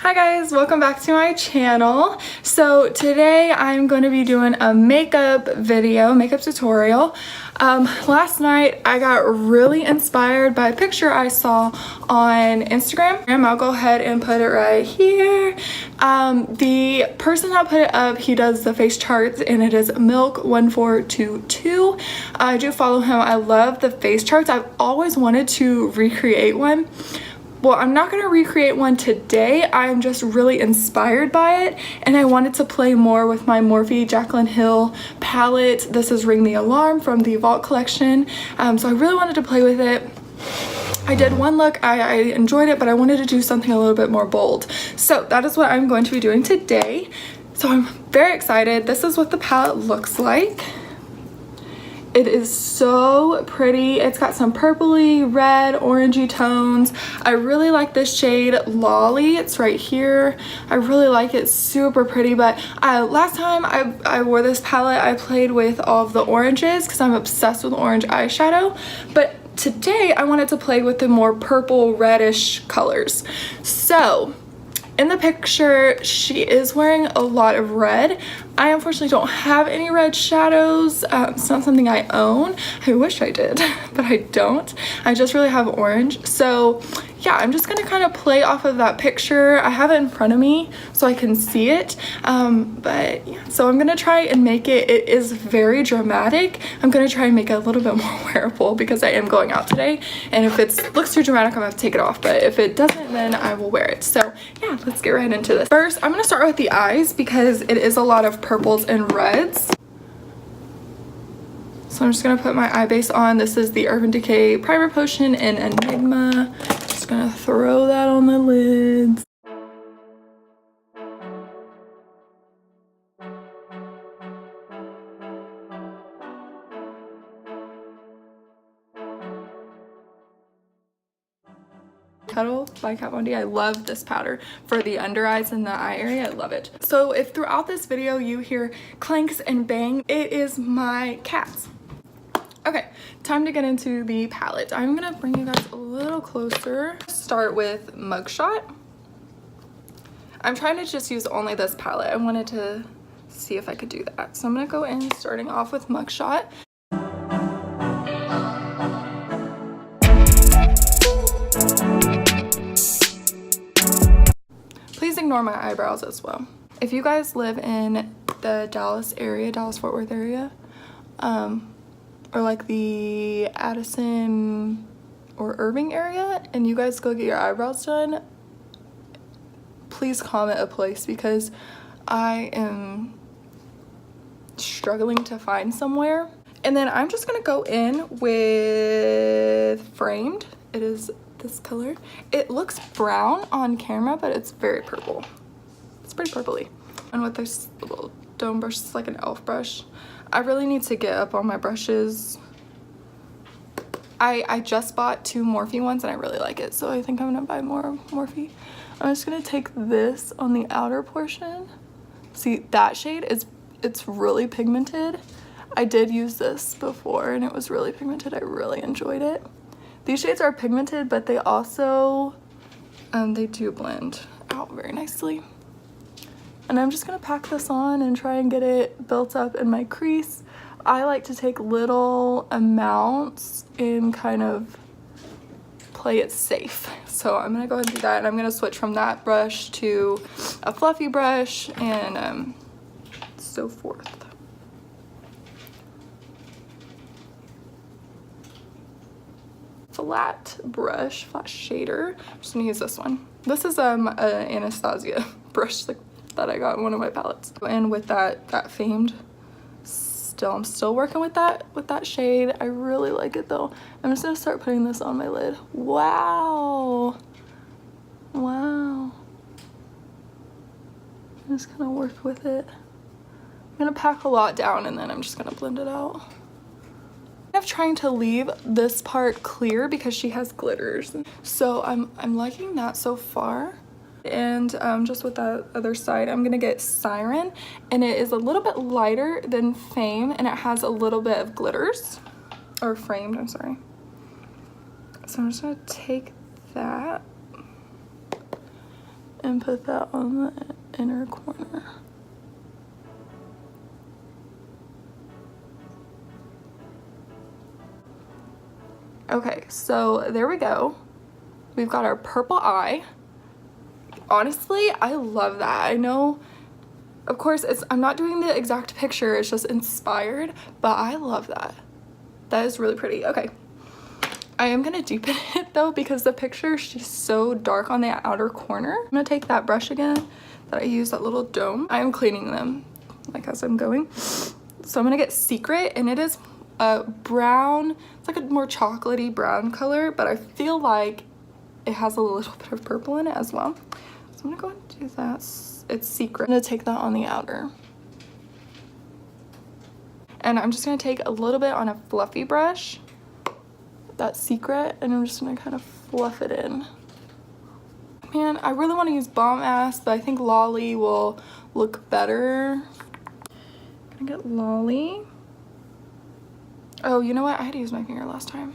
Hi guys, welcome back to my channel. So today I'm going to be doing a makeup tutorial. Last night I got really inspired by a picture I saw on Instagram. I'll go ahead and put it right here. The person that put it up, he does the face charts and it is Milk1422. I do follow him. I love the face charts. I've always wanted to recreate one. Well, I'm not going to recreate one today. I'm just really inspired by it, and I wanted to play more with my Morphe Jaclyn Hill palette. This is Ring the Alarm from the Vault collection, so I really wanted to play with it. I did one look, I enjoyed it, but I wanted to do something a little bit more bold. So that is what I'm going to be doing today. So I'm very excited. This is what the palette looks like. It is so pretty. It's got some purpley, red, orangey tones. I really like this shade Lolly. It's right here. I really like it. Super pretty. But last time I wore this palette, I played with all of the oranges because I'm obsessed with orange eyeshadow. But today I wanted to play with the more purple, reddish colors. So in the picture, she is wearing a lot of red. I unfortunately don't have any red shadows. It's not something I own. I wish I did, but I don't. I just really have orange. So yeah, I'm just gonna kind of play off of that picture. I have it in front of me so I can see it. But yeah, so I'm gonna try and make it, it is very dramatic. I'm gonna try and make it a little bit more wearable because I am going out today. And if it looks too dramatic, I'm gonna have to take it off. But if it doesn't, then I will wear it. So yeah, let's get right into this. First, I'm gonna start with the eyes because it is a lot of purples and reds. So I'm just gonna put my eye base on. This is the Urban Decay Primer Potion in Enigma. Just gonna throw that on the lids. Cuddle by Kat Von D. I love this powder for the under eyes and the eye area. I love it. So if throughout this video you hear clanks and bang, it is my cats. Okay, time to get into the palette. I'm gonna bring you guys a little closer. Start with Mugshot. I'm trying to just use only this palette. I wanted to see if I could do that. So I'm gonna go in starting off with Mugshot. Please ignore my eyebrows as well. If you guys live in the Dallas area, Dallas-Fort Worth area, or like the Addison or Irving area, and you guys go get your eyebrows done, please comment a place because I am struggling to find somewhere. And then I'm just gonna go in with Framed. It is this color. It looks brown on camera, but it's very purple. It's pretty purpley. And with this little dome brush, it's like an elf brush. I really need to get up on my brushes. I just bought 2 Morphe ones and I really like it, so I think I'm gonna buy more Morphe. I'm just gonna take this on the outer portion. See, that shade it's really pigmented. I did use this before and it was really pigmented. I really enjoyed it. These shades are pigmented, but they also, they do blend out very nicely. And I'm just gonna pack this on and try and get it built up in my crease. I like to take little amounts and kind of play it safe. So I'm gonna go ahead and do that, and I'm gonna switch from that brush to a fluffy brush and so forth. Flat brush, flat shader. I'm just gonna use this one. This is an Anastasia brush that I got in one of my palettes. And with that Famed, I'm still working with that shade. I really like it though. I'm just gonna start putting this on my lid. Wow. Wow. I'm just gonna work with it. I'm gonna pack a lot down and then I'm just gonna blend it out. I'm trying to leave this part clear because she has glitters, so I'm liking that so far. And just with that other side, I'm gonna get Siren, and it is a little bit lighter than Fame, and it has a little bit of glitters, or Framed, I'm sorry. So I'm just gonna take that and put that on the inner corner. Okay, so there we go. We've got our purple eye. Honestly, I love that. I know, of course, I'm not doing the exact picture, it's just inspired, but I love that. That is really pretty. Okay. I am gonna deepen it though because the picture, she's so dark on the outer corner. I'm gonna take that brush again that I used, that little dome. I am cleaning them like as I'm going. So I'm gonna get Secret, and it is a brown, it's like a more chocolatey brown color, but I feel like it has a little bit of purple in it as well. So I'm gonna go and do that. It's Secret. I'm gonna take that on the outer. And I'm just gonna take a little bit on a fluffy brush, that Secret, and I'm just gonna kind of fluff it in. Man, I really want to use Bomb Ass, but I think Lolly will look better. I'm gonna get Lolly. Oh, you know what? I had to use my finger last time.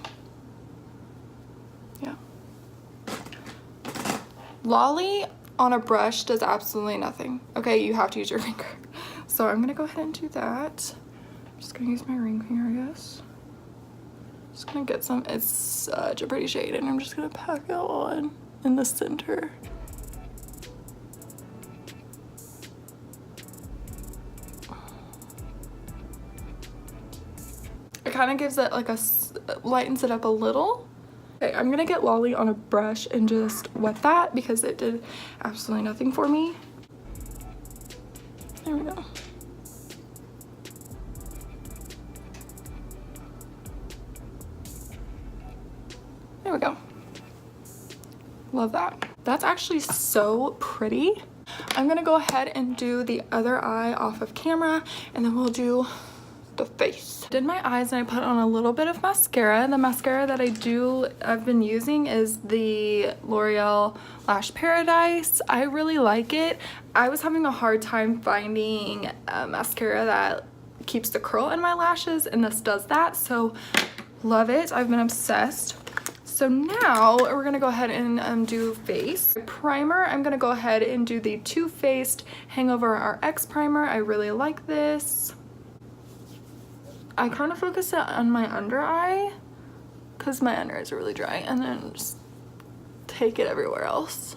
Yeah. Lolly on a brush does absolutely nothing. Okay, you have to use your finger. So I'm gonna go ahead and do that. I'm just gonna use my ring finger, I guess. Just gonna get some, it's such a pretty shade, and I'm just gonna pack it on in the center. It kind of gives it like a, lightens it up a little. Okay, I'm gonna get Lolly on a brush and just wet that because it did absolutely nothing for me. There we go. There we go. Love that. That's actually so pretty. I'm gonna go ahead and do the other eye off of camera, and then we'll do the face. I did my eyes and I put on a little bit of mascara. The mascara that I've been using is the L'Oreal Lash Paradise. I really like it. I was having a hard time finding a mascara that keeps the curl in my lashes, and this does that, so love it. I've been obsessed. So now we're gonna go ahead and do face. Primer, I'm gonna go ahead and do the Too Faced Hangover RX primer. I really like this. I kind of focus it on my under eye because my under eyes are really dry, and then just take it everywhere else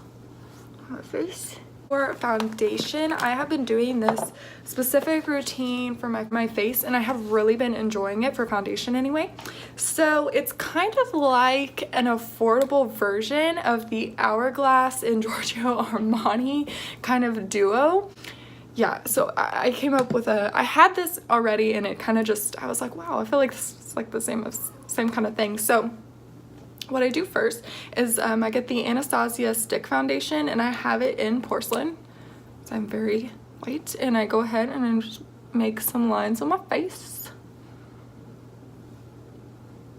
on my face. For foundation, I have been doing this specific routine for my face, and I have really been enjoying it for foundation anyway. So it's kind of like an affordable version of the Hourglass and Giorgio Armani kind of duo. Yeah, so I came up with I had this already, and it kind of just, I was like, wow, I feel like this is like the same kind of thing. So what I do first is I get the Anastasia stick foundation, and I have it in porcelain. So I'm very white, and I go ahead and I just make some lines on my face.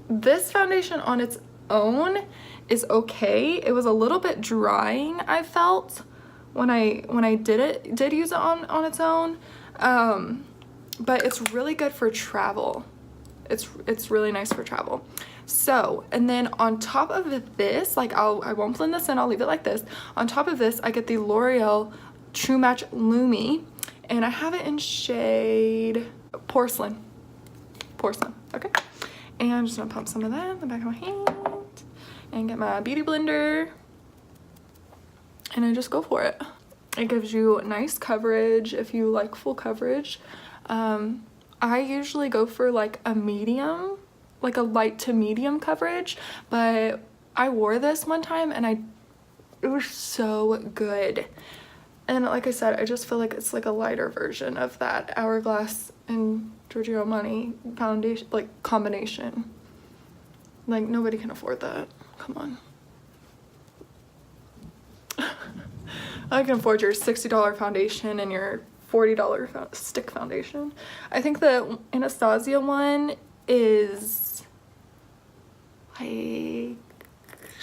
This foundation on its own is okay. It was a little bit drying, I felt, when I did use it on its own, but it's really good for travel. It's really nice for travel. So, and then on top of this, like I won't blend this in, I'll leave it like this. On top of this, I get the L'Oreal True Match Lumi, and I have it in shade Porcelain, okay? And I'm just gonna pump some of that in the back of my hand and get my beauty blender, and I just go for it. It gives you nice coverage if you like full coverage. I usually go for like a medium, like a light to medium coverage, but I wore this one time and it was so good. And like I said, I just feel like it's like a lighter version of that Hourglass and Giorgio Armani foundation, like combination. Like nobody can afford that. Come on. I can afford your $60 foundation and your $40 stick foundation. I think the Anastasia one is like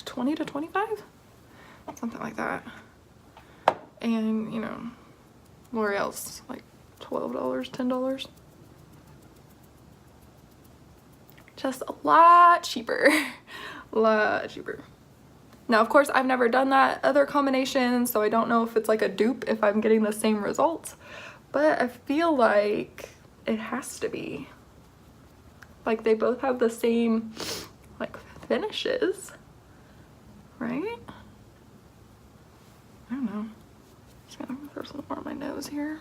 20 to 25, something like that. And you know, L'Oreal's like $12, $10. Just a lot cheaper. A lot cheaper. Now, of course, I've never done that other combination, so I don't know if it's like a dupe, if I'm getting the same results, but I feel like it has to be. Like, they both have the same, like, finishes, right? I don't know. Just gonna throw some more on my nose here.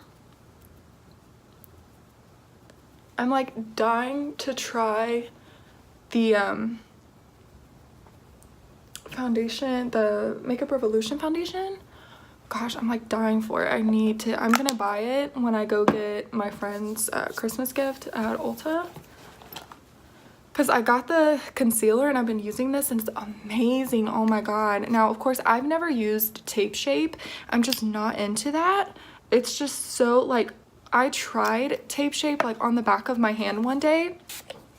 I'm like dying to try the foundation, the Makeup Revolution foundation. Gosh, I'm like dying for it. I'm gonna buy it when I go get my friend's Christmas gift at Ulta. Because I got the concealer and I've been using this and it's amazing. Oh my god. Now, of course, I've never used Tape Shape. I'm just not into that. It's just so, like, I tried Tape Shape like on the back of my hand one day.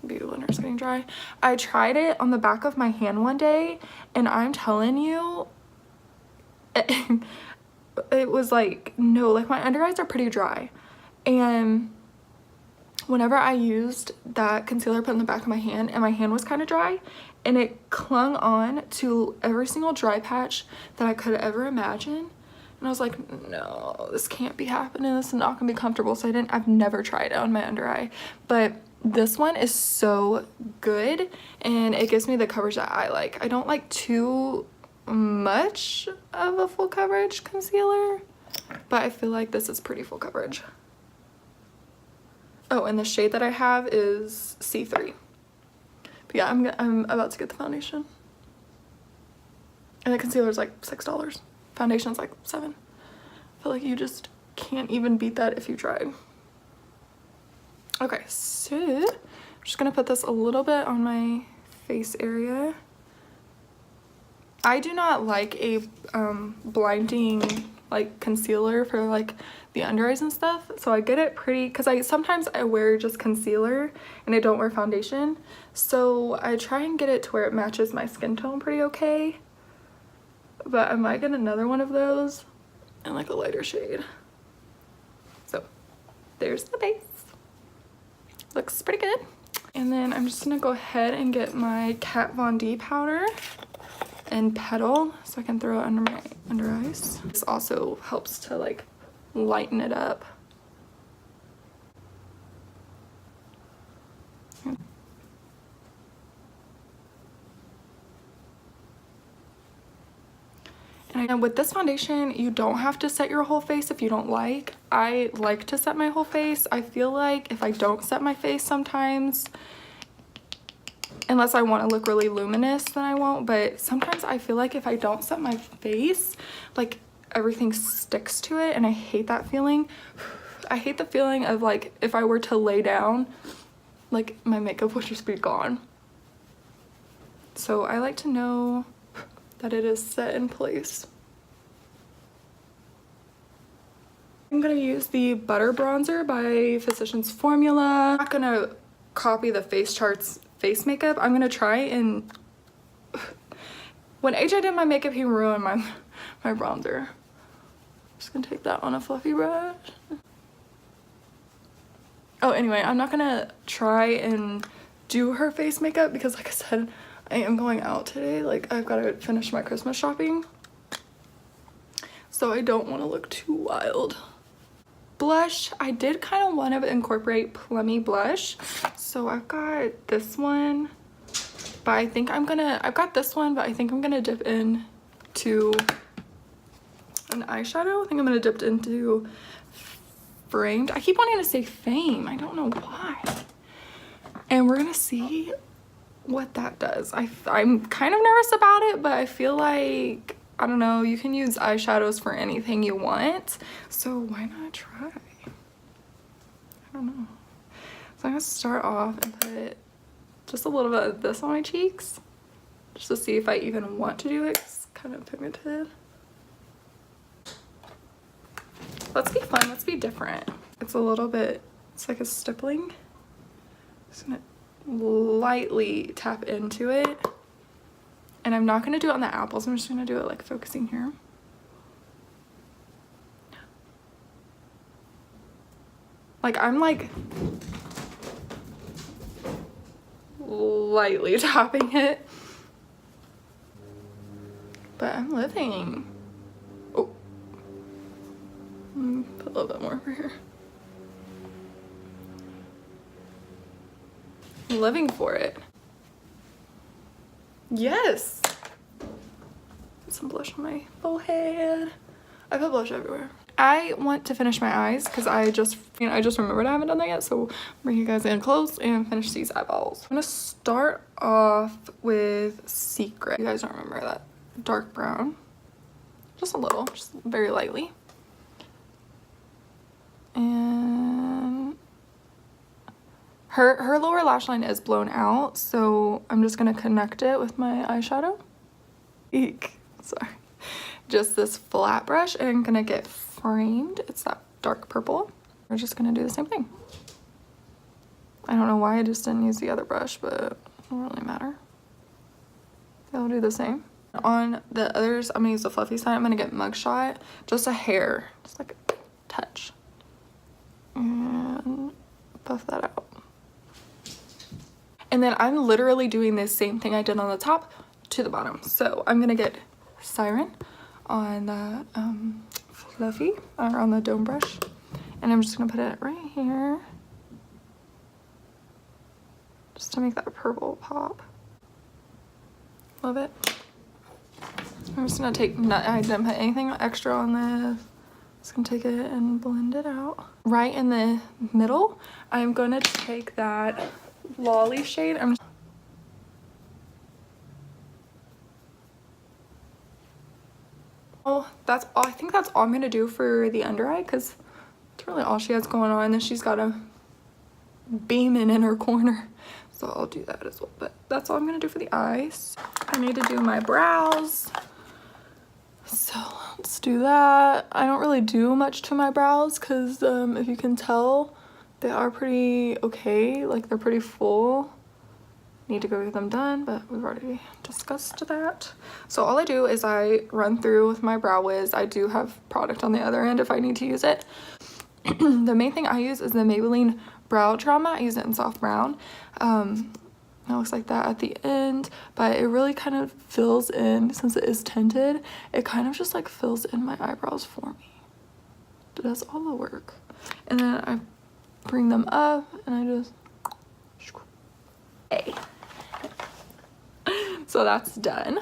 Beauty blender's getting dry. I tried it on the back of my hand one day and I'm telling you, it was like, no, like my under eyes are pretty dry. And whenever I used that concealer put in the back of my hand and my hand was kind of dry and it clung on to every single dry patch that I could ever imagine. And I was like, no, this can't be happening. This is not gonna be comfortable. So I've never tried it on my under eye. But this one is so good and it gives me the coverage that I like. I don't like too much of a full coverage concealer, but I feel like this is pretty full coverage. Oh, and the shade that I have is C3. But yeah, I'm about to get the foundation. And the concealer is like $6. Foundation's like $7. I feel like you just can't even beat that if you tried. Okay, so I'm just gonna put this a little bit on my face area. I do not like a blinding like concealer for like the under eyes and stuff, so I get it pretty, because sometimes I wear just concealer and I don't wear foundation, so I try and get it to where it matches my skin tone pretty okay. But I might get another one of those in like a lighter shade. So there's the base. Looks pretty good. And then I'm just gonna go ahead and get my Kat Von D powder and Petal so I can throw it under my under eyes. This also helps to like lighten it up. And with this foundation, you don't have to set your whole face if you don't like. I like to set my whole face. I feel like if I don't set my face sometimes, unless I want to look really luminous, then I won't. But sometimes I feel like if I don't set my face, like everything sticks to it and I hate that feeling. I hate the feeling of like if I were to lay down, like my makeup would just be gone. So I like to know that it is set in place. I'm gonna use the Butter Bronzer by Physicians Formula. I'm not gonna copy the Face Charts face makeup. I'm gonna try and... When AJ did my makeup, he ruined my bronzer. Just gonna take that on a fluffy brush. Oh, anyway, I'm not gonna try and do her face makeup because, like I said, I am going out today. Like, I've got to finish my Christmas shopping, so I don't want to look too wild. Blush, I did kind of want to incorporate plummy blush, so I've got this one, but I think I've got this one, but I think I'm gonna dip into an eyeshadow. I think I'm gonna dip into Framed. I keep wanting to say Fame. I don't know why. And we're gonna see what that does. I'm kind of nervous about it, but I feel like, I don't know, you can use eyeshadows for anything you want, so why not try? I don't know. So I'm gonna start off and put just a little bit of this on my cheeks just to see if I even want to do it. It's kind of pigmented. Let's be fun, let's be different. It's a little bit, it's like a stippling. Just gonna lightly tap into it, and I'm not gonna do it on the apples. I'm just gonna do it like focusing here. Like, I'm like lightly tapping it. but I'm living. Oh, put a little bit more over here. I'm living for it. Yes. Put some blush on my forehead. I put blush everywhere. I want to finish my eyes because I just remembered I haven't done that yet. So bring you guys in close and finish these eyeballs. I'm gonna start off with Secret. You guys don't remember that dark brown? Just a little, just very lightly. And her lower lash line is blown out, so I'm just gonna connect it with my eyeshadow. Eek. Sorry. Just this flat brush and gonna get framed. It's that dark purple. We're just gonna do the same thing. I don't know why I just didn't use the other brush, but it doesn't really matter. They'll do the same. On the others, I'm gonna use the fluffy side. I'm gonna get Mugshot, just a hair, just like a touch. And buff that out. And then I'm literally doing the same thing I did on the top to the bottom. So I'm gonna get Siren on the fluffy, or on the dome brush. And I'm just gonna put it right here. Just to make that purple pop. Love it. I'm just gonna take, I didn't put anything extra on this. Just gonna take it and blend it out. Right in the middle, I'm gonna take that Lolly shade. That's all. I think that's all I'm gonna do for the under eye because that's really all she has going on. And then she's got a beaming in her corner, so I'll do that as well. But that's all I'm gonna do for the eyes. I need to do my brows, so let's do that. I don't really do much to my brows because if you can tell, they are pretty okay. Like, they're pretty full. Need to go get them done, but we've already discussed that. So all I do is I run through with my Brow Wiz. I do have product on the other end if I need to use it. The main thing I use is the Maybelline Brow Trauma. I use it in soft brown. It looks like that at the end, but it really kind of fills in, since it is tinted, it kind of just like fills in my eyebrows for me. It does all the work. And then I bring them up and I just, hey. So that's done.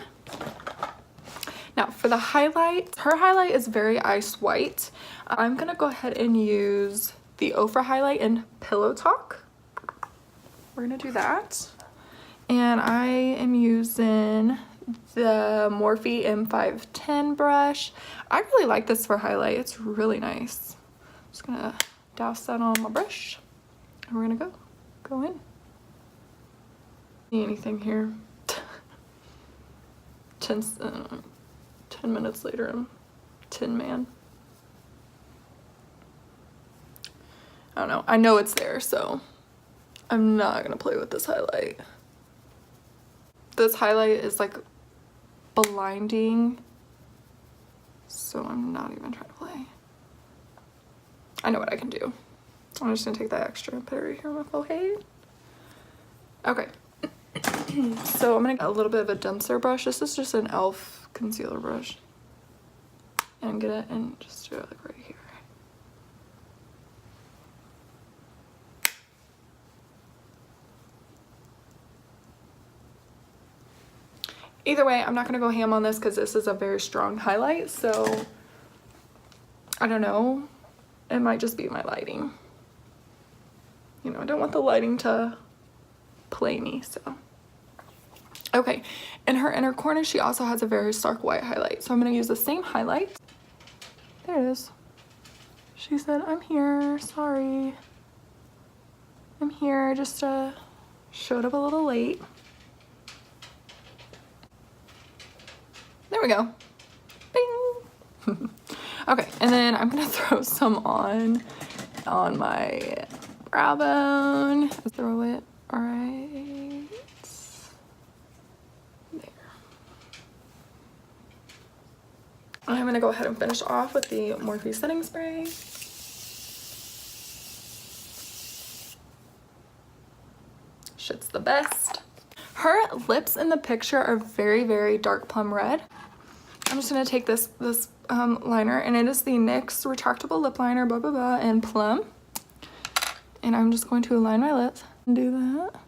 Now for the highlight, her highlight is very ice white. I'm gonna go ahead and use the Ofra highlight in Pillow Talk. We're gonna do that. And I am using the Morphe M510 brush. I really like this for highlight. It's really nice. Just gonna douse that on my brush. And we're gonna go in. See anything here? 10 minutes later, I'm Tin Man. I don't know. I know it's there, so I'm not gonna play with this highlight. This highlight is like blinding, so I'm not even trying to play. I know what I can do. I'm just gonna take that extra and put it right here on my forehead. Okay. So I'm gonna get a little bit of a denser brush. This is just an e.l.f. concealer brush. And get it and just do it like right here. Either way, I'm not gonna go ham on this because this is a very strong highlight, so I don't know. It might just be my lighting. You know, I don't want the lighting to play me, so. Okay, in her inner corner, she also has a very stark white highlight. So I'm gonna use the same highlight. There it is. She said, I'm here, sorry. I'm here, just showed up a little late. There we go. Bing. Okay, and then I'm gonna throw some on my brow bone. Throw it right there. I'm gonna go ahead and finish off with the Morphe setting spray. Shit's the best. Her lips in the picture are very, very dark plum red. I'm just gonna take this liner, and it is the NYX retractable lip liner, blah blah blah, in Plum. And I'm just going to align my lips and do that.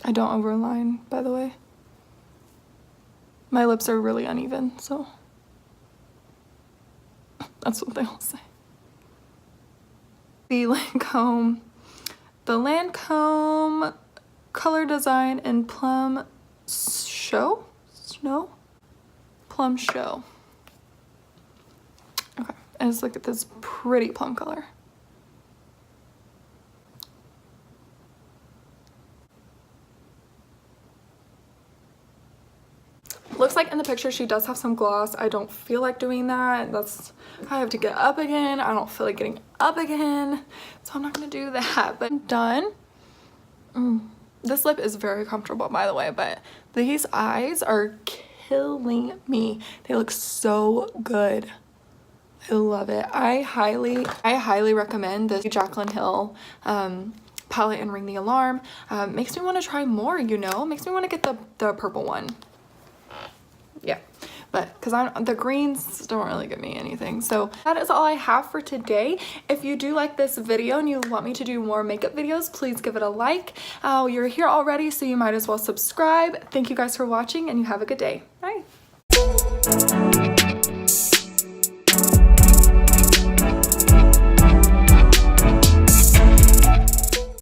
I don't overline, by the way. My lips are really uneven, so that's what they all say. The Lancome color design in Plum Show? Snow? Plum Show. Okay, and just look at this pretty plum color. Looks like in the picture she does have some gloss. I don't feel like doing that. I have to get up again. I don't feel like getting up again, so I'm not gonna do that. But I'm done. This lip is very comfortable, by the way, but these eyes are killing me. They look so good. I love it. I highly recommend this Jaclyn Hill palette and Ring the Alarm. Makes me want to try more, you know. Makes me want to get the purple one. Yeah, but because the greens don't really give me anything. So that is all I have for today. If you do like this video and you want me to do more makeup videos, please give it a like. You're here already, so you might as well subscribe. Thank you guys for watching, and you have a good day. Bye.